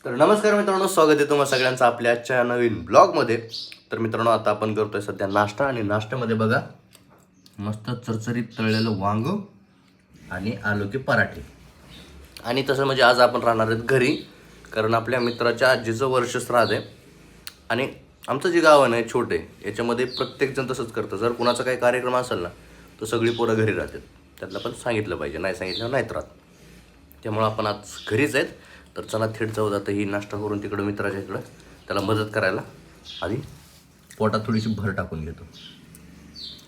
तर नमस्कार मित्रांनो, स्वागत आहे तुम्हा सगळ्यांचं आपल्या आजच्या नवीन ब्लॉगमध्ये. तर मित्रांनो, आता आपण करतोय सध्या नाश्ता आणि नाश्त्यामध्ये बघा मस्त चरचरीत तळलेलं वांग आणि आलू के पराठे. आणि तसं म्हणजे आज आपण राहणार आहेत घरी, कारण आपल्या मित्राच्या आजीचं वर्ष श्राद्ध आहे. आणि आमचं जे गाव आहे ना छोटे, याच्यामध्ये प्रत्येकजण तसंच करतं. जर कुणाचा काही कार्यक्रम असेल ना तर सगळी पोरं घरी राहतात. त्यातलं पण सांगितलं पाहिजे, नाही सांगितलं नाहीत राहत. त्यामुळं आपण आज घरीच आहेत. तर चला थेट जाऊ, जातं ही नाश्ता करून तिकडं मित्राच्या इकडं त्याला मदत करायला. आधी पोटात थोडीशी भर टाकून घेतो.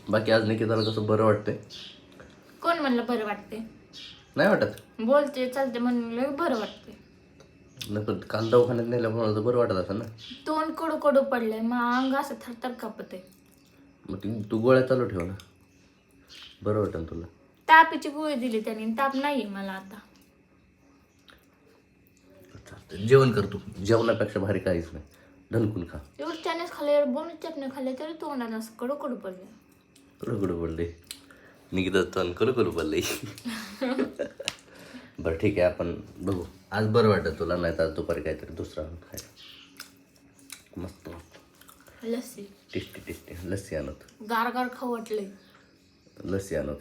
बाकी आज निकिताला कसं बरं वाटतंय? कोण म्हणलं बरं वाटते? नाही वाटत? बोलते चालते म्हणलं बरं वाटते. नाही, पण काल दवाखान्यात नेल्यामुळे तर बरं वाटत असेल ना. तोंड कडू कडू पडलंय, मग अंग असं थरथर कापत आहे. मग तू गोळ्या चालू ठेव ना, बरं वाटेल तुला. तापीची गोळी दिली त्यांनी, ताप नाहीये मला आता. जेवण कर तू, जेवणापेक्षा भारी काहीच नाही. ढनकून खा. एवढं चॅनेस खाल्ले, बोनस चटणी खाल्ले तरी तोंडाला असं कडू कडू पडले. कडू कडू पडले निकिता, तोंड कडू कडू पडले. बरं ठीक आहे, आपण बघू. आज बरं वाटत तुला, नाही तर आज दुपारी काहीतरी दुसरा खायला. मस्त लस्सी टेस्टी टेस्टी लस्सी आणत, गार गार खाऊ वाटलंय. लस्सी आणत.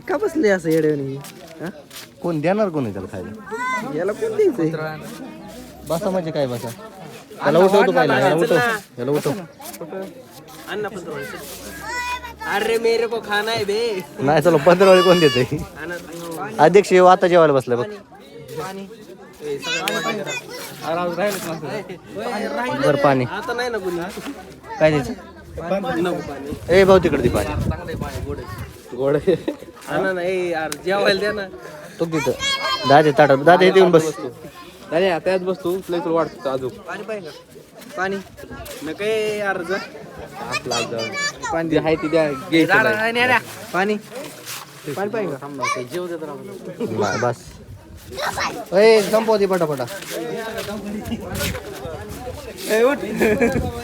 का बसले असं येड्याने? कोण देणार, कोण आहे त्याला खायला? याला कोण द्यायचंय? बसा म्हणजे काय बसा, त्याला उठवतो पाहिजे, याला उठव, याला उठव. अरे मेरे को खाना है बे. नाही चलो, 15 वेळी कोण देते? अध्यक्ष येऊ आता जेवायला बसलाय बघ. बरं पाणी आता नाही ना कुणी. काय द्यायचं? ए भाऊ तिकडे दे पाणी. गोड ना यार, जेवायला द्या ना. तो तिथं दादे ताटात, दादे इथे येऊन बस. अरे त्यात बसतो, तुला तुला वाटतं अजून पाणी पाहिजे का? पाणी नका यार, जा पाणी आहे ती द्या, पाणी पाणी पाहिजे का? जेव देत बस. ए संपव दे पटापटा.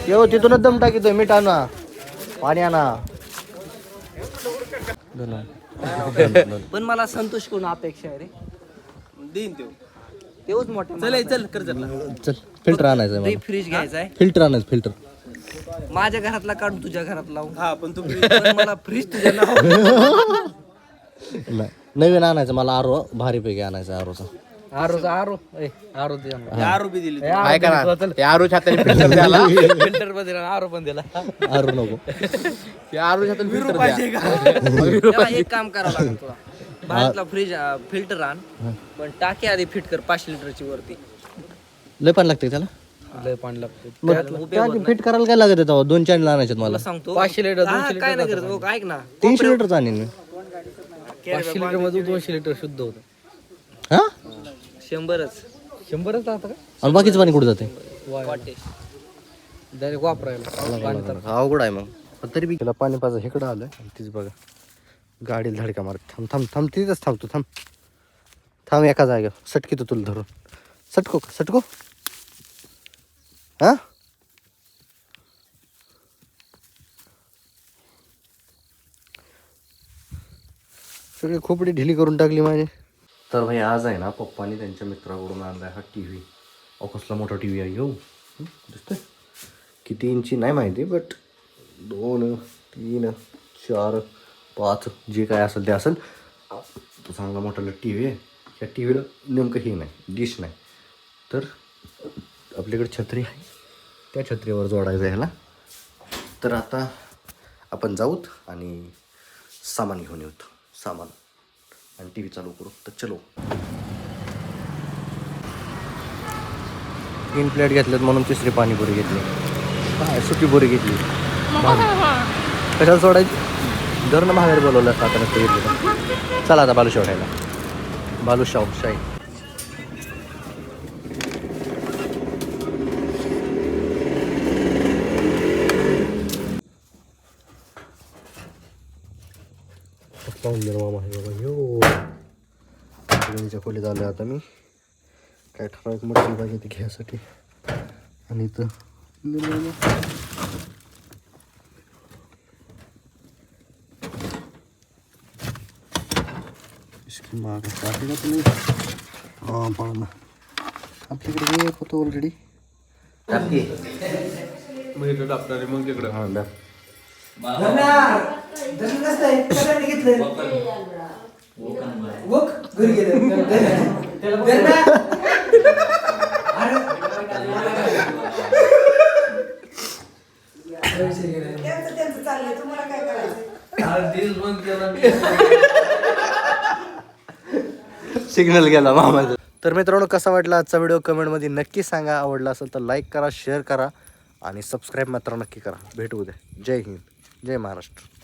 येऊ तिथूनच दम टाकीतोय. मीठ आणा, पाणी आणा. पण मला संतोष कोण अपेक्षा आहे रे? देईन तेवढंच मोठं. चल चल चल फिल्टर आणायचं मला. फ्रीज घ्यायचा आहे. फिल्टर आणायचं, फिल्टर. माझ्या घरातला काढून तुझ्या घरात लावून. हा पण तू मला फ्रीज तुझ्या नाव. नाही, नवीन आणायचं मला. आरो भारीपैकी आणायचं. आरोचा आरो बी दिली. फिल्टर पण दिला, आरो पण दिला. आरो नको. एक काम करावं लागेल तुला. बाहेरला फ्रीज फिल्टर आण, पण टाकी आधी फिट कर 5 लिटरची वरती. लय पाणी लागते त्याला. लय पाणी लागतं. फिट करायला काय लागत आहे? 2 चॅनल आणायचे मला. सांगतो 500 लिटर काय नाही करत. हो, ऐक ना, 300 लिटरचं आणीन मी. 500 लिटर मध्ये 200 लिटर शुद्ध होतं. हा 100च राहतं का? आणि बाकीचं पाणी कुठं जाते? डायरेक्ट वापरायला. अवघड आहे मग. पण तरी बी त्याला पाणी पाजा इकडं आलं. तीच बघा गाडीला धडका मारत. थांब थांब थांब, तिथंच थांबतो. थांब थांब एका जागेवर. सटकी तुला धरून. सटको सटको. हा सगळी खोपडी ढिली करून टाकली माझी. तर भाई आज आहे ना, पप्पानी त्यांच्या मित्राकडून आणलाय हा TV. कसला मोठा TV आहे हो. दिसतोय किती इंची नाही माहिती, बट 2, 3, 4, 5 जे काय असेल ते असेल. तो चांगला मोठा TV आहे. या TVला नेमकं हे नाही, डिश नाही. तर आपल्याकडे छत्री आहे, त्या छत्रीवर जोडायचं आहे ह्याला. तर आता आपण जाऊत आणि सामान घेऊन येऊत. सामान आणि TV चालू करू. तर चलो. 3 प्लेट घेतल्यात म्हणून 3री पाणीपुरी घेतली. काय सुकी पुरी घेतली. कशाला सोडायची? दर ना माघारी बोलवलं असतं, आता नसतं घेतलं. चला आता बालुशाव खायला. बालुशाव शाही. मामा आहे बाबा यो. गणीच्या खोलीत आलो आता मी. काय ठराविक मटेरियल पाहिजे ते घ्यायसाठी. आणि इथं आपल्याकडे एक होतो ऑलरेडी मग इकडे टाकणार मग तिकडे सिग्नल गेला मामाचा. तर मित्रांनो कसा वाटला आजचा व्हिडिओ कमेंटमध्ये नक्की सांगा. आवडला असेल तर लाईक करा, शेअर करा आणि सबस्क्राईब मात्र नक्की करा. भेटू उद्या. जय हिंद, जय महाराष्ट्र.